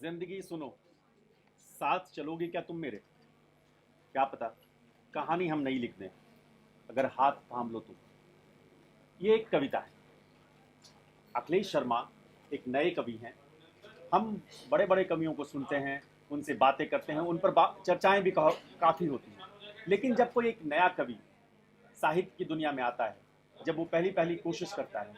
जिंदगी सुनो, साथ चलोगे क्या तुम मेरे? क्या पता कहानी हम नहीं लिख दें, अगर हाथ थाम लो तुम। ये एक कविता है। अखिलेश शर्मा एक नए कवि हैं। हम बड़े बड़े कवियों को सुनते हैं, उनसे बातें करते हैं, उन पर चर्चाएं भी काफ़ी होती हैं। लेकिन जब कोई एक नया कवि साहित्य की दुनिया में आता है, जब वो पहली पहली कोशिश करता है,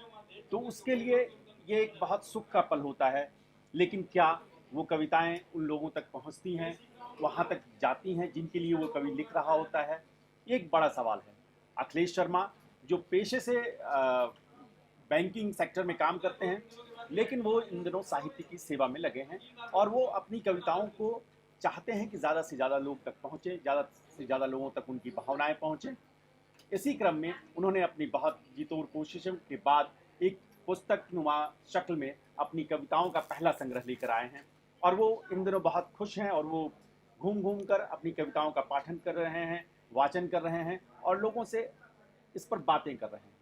तो उसके लिए ये एक बहुत सुख का पल होता है। लेकिन क्या वो कविताएं उन लोगों तक पहुंचती हैं, वहां तक जाती हैं जिनके लिए वो कवि लिख रहा होता है? ये एक बड़ा सवाल है। अखिलेश शर्मा जो पेशे से बैंकिंग सेक्टर में काम करते हैं, लेकिन वो इन दिनों साहित्य की सेवा में लगे हैं और वो अपनी कविताओं को चाहते हैं कि ज़्यादा से ज़्यादा लोग तक पहुँचे, ज़्यादा से ज़्यादा लोगों तक उनकी भावनाएं पहुँचें। इसी क्रम में उन्होंने अपनी बहुत जीतोड़ कोशिशों के बाद एक पुस्तक नुमा शक्ल में अपनी कविताओं का पहला संग्रह लेकर आए हैं और वो इन दिनों बहुत खुश हैं और वो घूम घूम कर अपनी कविताओं का पाठन कर रहे हैं, वाचन कर रहे हैं और लोगों से इस पर बातें कर रहे हैं।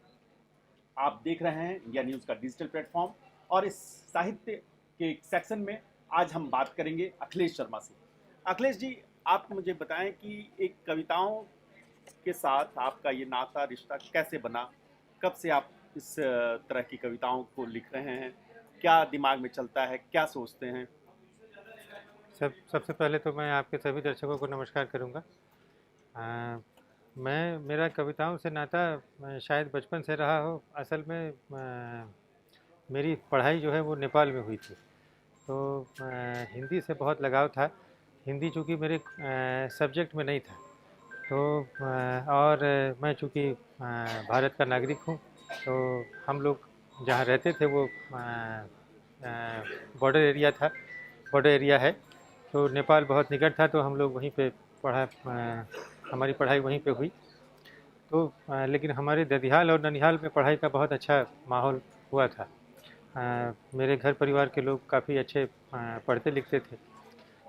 आप देख रहे हैं इंडिया न्यूज़ का डिजिटल प्लेटफॉर्म और इस साहित्य के एक सेक्शन में आज हम बात करेंगे अखिलेश शर्मा से। अखिलेश जी, आप मुझे बताएं कि एक कविताओं के साथ आपका ये नाता रिश्ता कैसे बना? कब से आप इस तरह की कविताओं को लिख रहे हैं? क्या दिमाग में चलता है, क्या सोचते हैं? सबसे पहले तो मैं आपके सभी दर्शकों को नमस्कार करूँगा। मैं मेरा कविताओं से नाता शायद बचपन से रहा हो। असल में मेरी पढ़ाई जो है वो नेपाल में हुई थी, तो हिंदी से बहुत लगाव था। हिंदी चूँकि मेरे सब्जेक्ट में नहीं था, तो और मैं चूँकि भारत का नागरिक हूँ, तो हम लोग जहाँ रहते थे वो बॉर्डर एरिया था, बॉर्डर एरिया है। तो नेपाल बहुत निकट था, तो हम लोग वहीं पे पढ़ा, हमारी पढ़ाई वहीं पे हुई। तो लेकिन हमारे ददिहाल और ननिहाल में पढ़ाई का बहुत अच्छा माहौल हुआ था। मेरे घर परिवार के लोग काफ़ी अच्छे पढ़ते लिखते थे,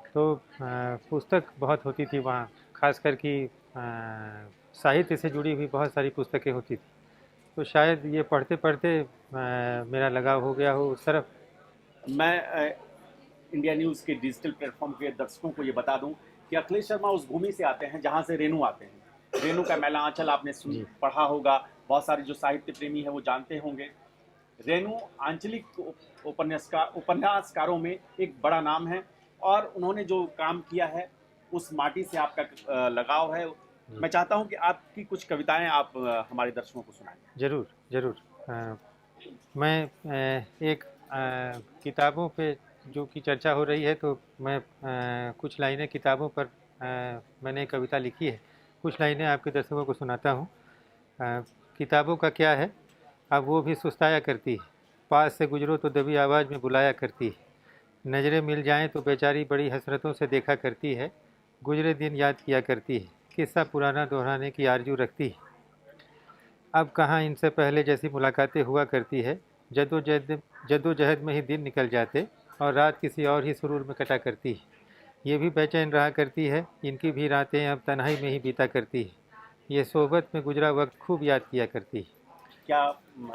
तो पुस्तक बहुत होती थी वहाँ, खासकर कि साहित्य से जुड़ी हुई बहुत सारी पुस्तकें होती थी। तो शायद ये पढ़ते पढ़ते मेरा लगाव हो गया हो उस तरफ। मैं इंडिया न्यूज़ के डिजिटल प्लेटफॉर्म के दर्शकों को ये बता दूं कि अखिलेश शर्मा उस भूमि से आते हैं जहां से रेणु आते हैं। रेणु का मैला आंचल आपने सुन जी पढ़ा होगा, बहुत सारे जो साहित्य प्रेमी हैं वो जानते होंगे। रेणु आंचलिक उपन्यासकारों में एक बड़ा नाम है और उन्होंने जो काम किया है उस माटी से आपका लगाव है। जी, मैं चाहता हूं कि आपकी कुछ कविताएं आप हमारे दर्शकों को सुनाएं। ज़रूर ज़रूर। मैं एक किताबों पे जो कि चर्चा हो रही है, तो मैं कुछ लाइनें किताबों पर मैंने कविता लिखी है, कुछ लाइनें आपके दर्शकों को सुनाता हूँ। किताबों का क्या है, अब वो भी सुस्ताया करती है, पास से गुजरो तो दबी आवाज़ में बुलाया करती है, नज़रें मिल जाएं तो बेचारी बड़ी हसरतों से देखा करती है, गुजरे दिन याद किया करती है, किस्सा पुराना दोहराने की आरजू रखती है। अब कहाँ इनसे पहले जैसी मुलाकातें हुआ करती है, जद्दोजहद में ही दिन निकल जाते और रात किसी और ही सुरूर में कटा करती है। ये भी बेचैन रहा करती है, इनकी भी रातें अब तन्हाई में ही बीता करती है, ये सोहबत में गुजरा वक्त खूब याद किया करती है। क्या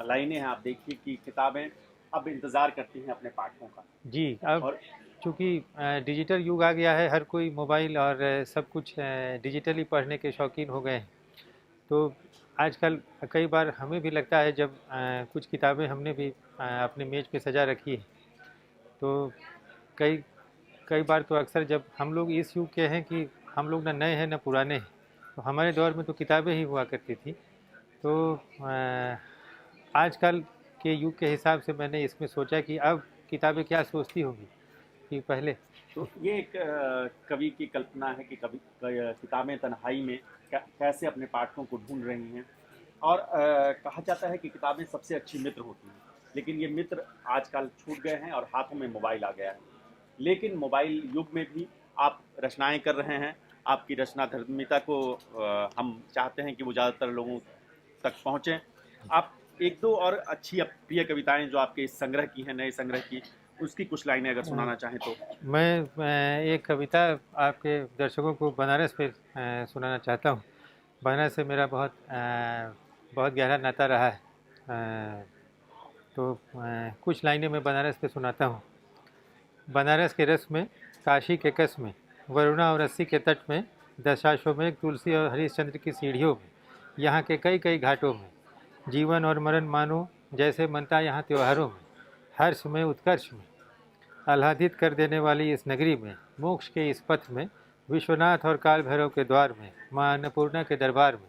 लाइनें हैं! आप देखिए कि किताबें अब इंतज़ार करती हैं अपने पाठकों का। जी, अब और चूँकि डिजिटल युग आ गया है, हर कोई मोबाइल और सब कुछ डिजिटली पढ़ने के शौकीन हो गए हैं। तो आजकल कई बार हमें भी लगता है, जब कुछ किताबें हमने भी अपने मेज़ पे सजा रखी है, तो कई कई बार तो अक्सर जब हम लोग इस युग के हैं कि हम लोग ना नए हैं ना पुराने हैं, तो हमारे दौर में तो किताबें ही हुआ करती थी। तो आजकल के युग के हिसाब से मैंने इसमें सोचा कि अब किताबें क्या सोचती होंगी कि पहले। तो ये एक कवि की कल्पना है कि किताबें तन्हाई में कैसे अपने पाठकों को ढूंढ रही हैं। और कहा जाता है कि किताबें सबसे अच्छी मित्र होती हैं, लेकिन ये मित्र आजकल छूट गए हैं और हाथों में मोबाइल आ गया है। लेकिन मोबाइल युग में भी आप रचनाएं कर रहे हैं। आपकी रचनाधर्मिता को हम चाहते हैं कि वो ज़्यादातर लोगों तक पहुँचें। आप एक दो और अच्छी प्रिय कविताएं जो आपके इस संग्रह की हैं, नए संग्रह की, उसकी कुछ लाइनें अगर सुनाना चाहें तो। मैं एक कविता आपके दर्शकों को बनारस पे सुनाना चाहता हूँ। बनारस से मेरा बहुत गहरा नाता रहा है। तो कुछ लाइनें मैं बनारस पे सुनाता हूँ। बनारस के रस में, काशी के कस में, वरुणा और अस्सी के तट में, दशाश्वमेध, तुलसी और हरिश्चंद्र की सीढ़ियों में, यहाँ के कई कई घाटों में, जीवन और मरण मानो जैसे मनता यहाँ त्योहारों में, हर्ष में, उत्कर्ष में, आह्लादित कर देने वाली इस नगरी में, मोक्ष के इस पथ में, विश्वनाथ और काल भैरव के द्वार में, माँ अन्नपूर्णा के दरबार में,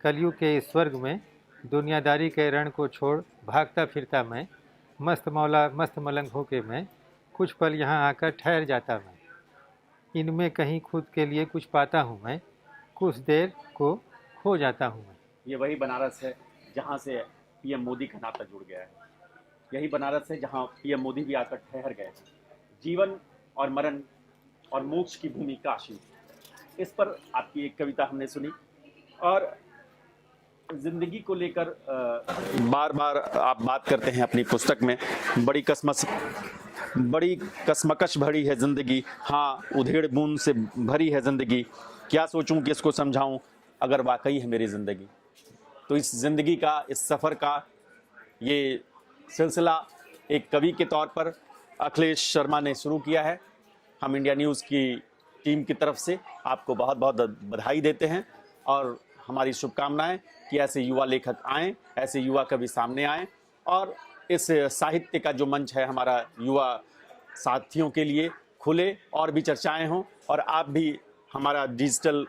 कलयुग के इस स्वर्ग में, दुनियादारी के रण को छोड़ भागता फिरता मैं, मस्त मौला मस्त मलंग होके मैं, कुछ पल यहाँ आकर ठहर जाता मैं, इनमें कहीं खुद के लिए कुछ पाता हूँ मैं, कुछ देर को खो जाता हूँ मैं। ये वही बनारस है जहाँ से पीएम मोदी का नाता जुड़ गया है। यही बनारस है जहाँ पीएम मोदी भी आकर ठहर गए हैं। जीवन और मरण और मोक्ष की भूमि काशी, इस पर आपकी एक कविता हमने सुनी। और जिंदगी को लेकर बार बार आप बात करते हैं अपनी पुस्तक में, बड़ी कसमकश भरी है जिंदगी, हाँ उधेड़ बूंद से भरी है जिंदगी, क्या सोचूं कि इसको समझाऊं अगर वाकई है मेरी जिंदगी। तो इस जिंदगी का, इस सफ़र का ये सिलसिला एक कवि के तौर पर अखिलेश शर्मा ने शुरू किया है। हम इंडिया न्यूज़ की टीम की तरफ से आपको बहुत बहुत बधाई देते हैं और हमारी शुभकामनाएं कि ऐसे युवा लेखक आएँ, ऐसे युवा कवि सामने आएँ और इस साहित्य का जो मंच है हमारा युवा साथियों के लिए खुले और भी चर्चाएं हों और आप भी हमारा डिजिटल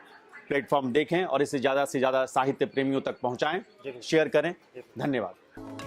प्लेटफॉर्म देखें और इसे ज़्यादा से ज़्यादा साहित्य प्रेमियों तक पहुंचाएं, शेयर करें। धन्यवाद।